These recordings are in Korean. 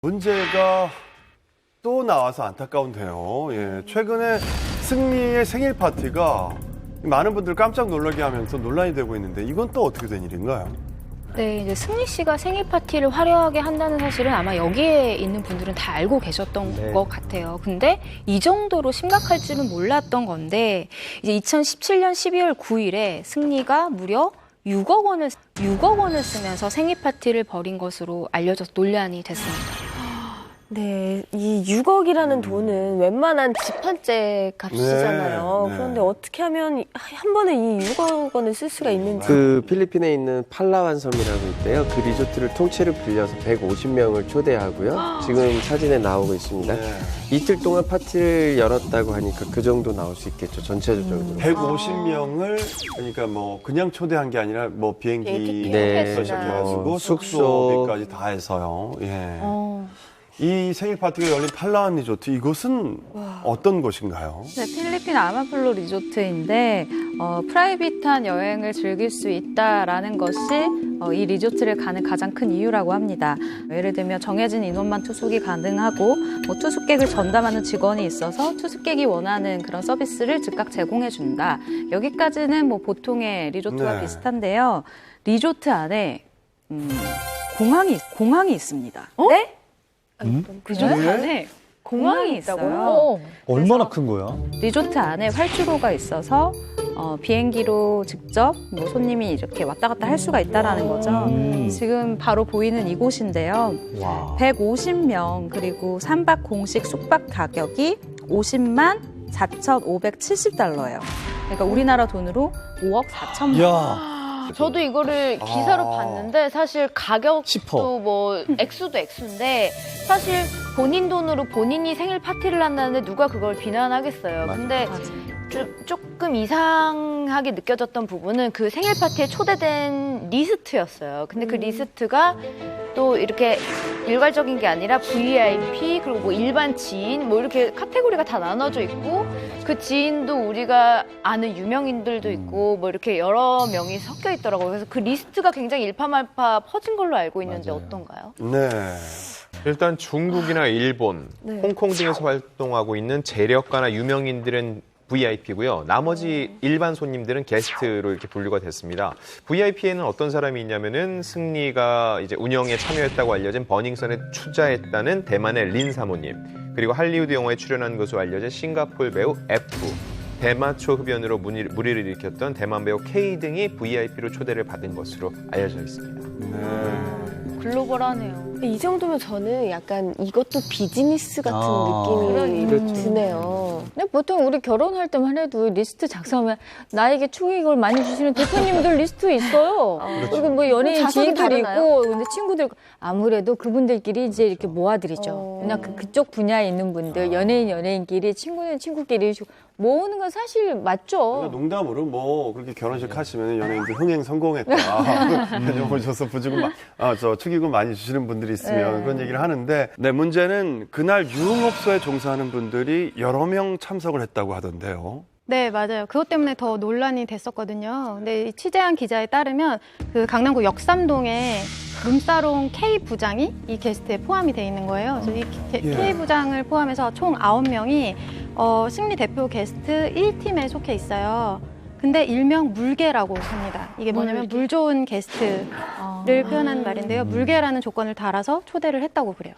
문제가 또 나와서 안타까운데요. 예, 최근에 승리의 생일 파티가 많은 분들 깜짝 놀라게 하면서 논란이 되고 있는데 이건 또 어떻게 된 일인가요? 네, 이제 승리 씨가 생일 파티를 화려하게 한다는 사실은 아마 여기에 있는 분들은 다 알고 계셨던 것 같아요. 근데 이 정도로 심각할 줄은 몰랐던 건데 이제 2017년 12월 9일에 승리가 무려 6억 원을 쓰면서 생일 파티를 벌인 것으로 알려져서 논란이 됐습니다. 네, 이 6억이라는 돈은 웬만한 집 한 채 값이잖아요. 네, 네. 그런데 어떻게 하면 한 번에 이 6억 원을 쓸 수가 있는지. 그 필리핀에 있는 팔라완 섬이라고 있대요. 그 리조트를 통째로 빌려서 150명을 초대하고요. 지금 사진에 나오고 있습니다. 네. 이틀 동안 파티를 열었다고 하니까 그 정도 나올 수 있겠죠. 전체적으로. 150명을 그러니까 뭐 그냥 초대한 게 아니라 뭐 비행기 네. 시켜가지고 숙소. 숙소비까지 다 해서요. 예. 이 생일 파티가 열린 팔라완 리조트 이곳은 어떤 곳인가요? 네, 필리핀 아마플로 리조트인데 프라이빗한 여행을 즐길 수 있다라는 것이 이 리조트를 가는 가장 큰 이유라고 합니다. 예를 들면 정해진 인원만 투숙이 가능하고 뭐 투숙객을 전담하는 직원이 있어서 투숙객이 원하는 그런 서비스를 즉각 제공해준다. 여기까지는 뭐 보통의 리조트와 네. 비슷한데요. 리조트 안에 공항이 있습니다. 네? 리조트 안에 공항이 있어요. 얼마나 큰 거야? 리조트 안에 활주로가 있어서 비행기로 직접 뭐 손님이 이렇게 왔다 갔다 할 수가 있다라는 거죠. 지금 바로 보이는 이곳인데요. 와. 150명 그리고 3박 공식 숙박 가격이 50만 4,570달러예요. 그러니까 우리나라 돈으로 5억 4천만 원. 야. 저도 이거를 기사로 봤는데 사실 가격도 싶어. 뭐 액수도 액수인데 사실 본인 돈으로 본인이 생일 파티를 한다는데 누가 그걸 비난하겠어요. 근데 조금 이상하게 느껴졌던 부분은 그 생일 파티에 초대된 리스트였어요. 근데 그 리스트가 또 이렇게 일괄적인 게 아니라 VIP 그리고 뭐 일반 지인 뭐 이렇게 카테고리가 다 나눠져 있고 그 지인도 우리가 아는 유명인들도 있고 뭐 이렇게 여러 명이 섞여 있더라고요. 그래서 그 리스트가 굉장히 일파만파 퍼진 걸로 알고 있는데 어떤가요? 네. 일단 중국이나 일본, 홍콩 등에서 활동하고 있는 재력가나 유명인들은 VIP고요. 나머지 일반 손님들은 게스트로 이렇게 분류가 됐습니다. VIP에는 어떤 사람이 있냐면은 승리가 이제 운영에 참여했다고 알려진 버닝썬에 투자했다는 대만의 린 사모님, 그리고 할리우드 영화에 출연한 것으로 알려진 싱가포르 배우 F, 대마초 흡연으로 무리를 일으켰던 대만 배우 K 등이 VIP로 초대를 받은 것으로 알려져 있습니다. 글로벌하네요. 이 정도면 저는 약간 이것도 비즈니스 같은 느낌이 그렇죠. 드네요. 근데 보통 우리 결혼할 때만 해도 리스트 작성하면 나에게 축의금을 많이 주시는 대표님들 리스트 있어요. 그리고 뭐 연예인 자석이 지인들이 다르나요? 있고 근데 친구들 있고. 아무래도 그분들끼리 이제 이렇게 모아드리죠. 그냥 그쪽 분야에 있는 분들 연예인끼리 친구는 친구끼리 모으는 건 사실 맞죠. 농담으로 뭐 그렇게 결혼식 하시면 연예인들 흥행 성공했다. 요걸 줘서 부주금 저 축의금 많이 주시는 분들이 있으면 그런 얘기를 하는데 네, 문제는 그날 유흥업소에 종사하는 분들이 여러 명 참석을 했다고 하던데요. 네, 맞아요. 그것 때문에 더 논란이 됐었거든요. 근데 이 취재한 기자에 따르면 그 강남구 역삼동에 룸사롱 K 부장이 이 게스트에 포함이 돼 있는 거예요. 그래서 이 K 부장을 포함해서 총 9명이 승리 대표 게스트 1팀에 속해 있어요. 근데 일명 물개라고 합니다. 이게 뭐냐면 물 좋은 게스트를 표현하는 말인데요. 물개라는 조건을 달아서 초대를 했다고 그래요.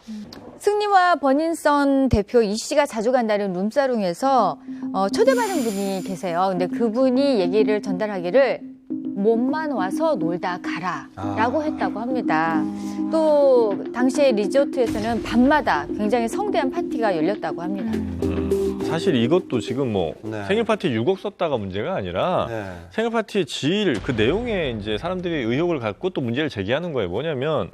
승리와 버닝썬 대표 이 씨가 자주 간다는 룸사롱에서 초대받은 분이 계세요. 근데 그분이 얘기를 전달하기를 몸만 와서 놀다 가라라고 했다고 합니다. 또 당시에 리조트에서는 밤마다 굉장히 성대한 파티가 열렸다고 합니다. 사실 이것도 지금 뭐 네. 생일 파티 6억 썼다가 문제가 아니라 네. 생일 파티의 질, 그 내용에 이제 사람들이 의혹을 갖고 또 문제를 제기하는 거예요. 뭐냐면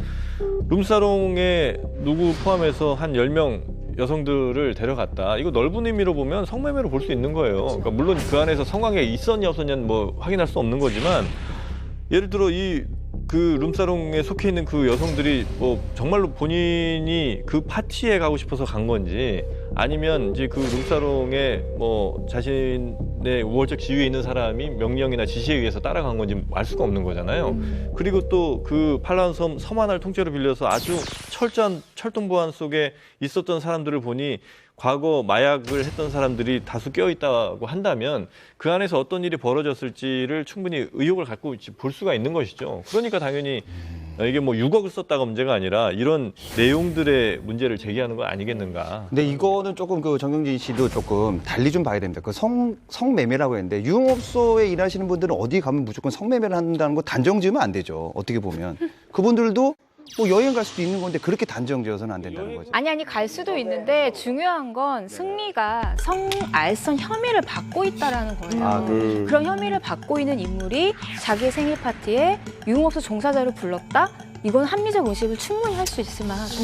룸사롱에 누구 포함해서 한 10명 여성들을 데려갔다. 이거 넓은 의미로 보면 성매매로 볼 수 있는 거예요. 그러니까 물론 그 안에서 성관계가 있었냐 없었냐는 뭐 확인할 수 없는 거지만 예를 들어 그 룸사롱에 속해 있는 그 여성들이 뭐 정말로 본인이 그 파티에 가고 싶어서 간 건지 아니면 이제 그 룸사롱에 뭐 자신 내 우월적 지위에 있는 사람이 명령이나 지시에 의해서 따라간 건지 알 수가 없는 거잖아요. 그리고 또 그 팔라완섬 섬 하나를 통째로 빌려서 아주 철저한 철통 보안 속에 있었던 사람들을 보니 과거 마약을 했던 사람들이 다수 껴있다고 한다면 그 안에서 어떤 일이 벌어졌을지를 충분히 의혹을 갖고 볼 수가 있는 것이죠. 그러니까 당연히 이게 뭐 6억을 썼다가 문제가 아니라 이런 내용들의 문제를 제기하는 거 아니겠는가. 근데 이거는 조금 그 정경진 씨도 조금 달리 좀 봐야 됩니다. 그 성매매라고 했는데 유흥업소에 일하시는 분들은 어디 가면 무조건 성매매를 한다는 거 단정 지으면 안 되죠. 어떻게 보면. 그분들도 뭐 여행 갈 수도 있는 건데 그렇게 단정 지어서는 안 된다는 거죠. 아니 갈 수도 있는데 중요한 건 승리가 성알선 혐의를 받고 있다라는 거예요. 그런 혐의를 받고 있는 인물이 자기의 생일 파티에 유흥업소 종사자를 불렀다? 이건 합리적 의심을 충분히 할 수 있을 만하죠.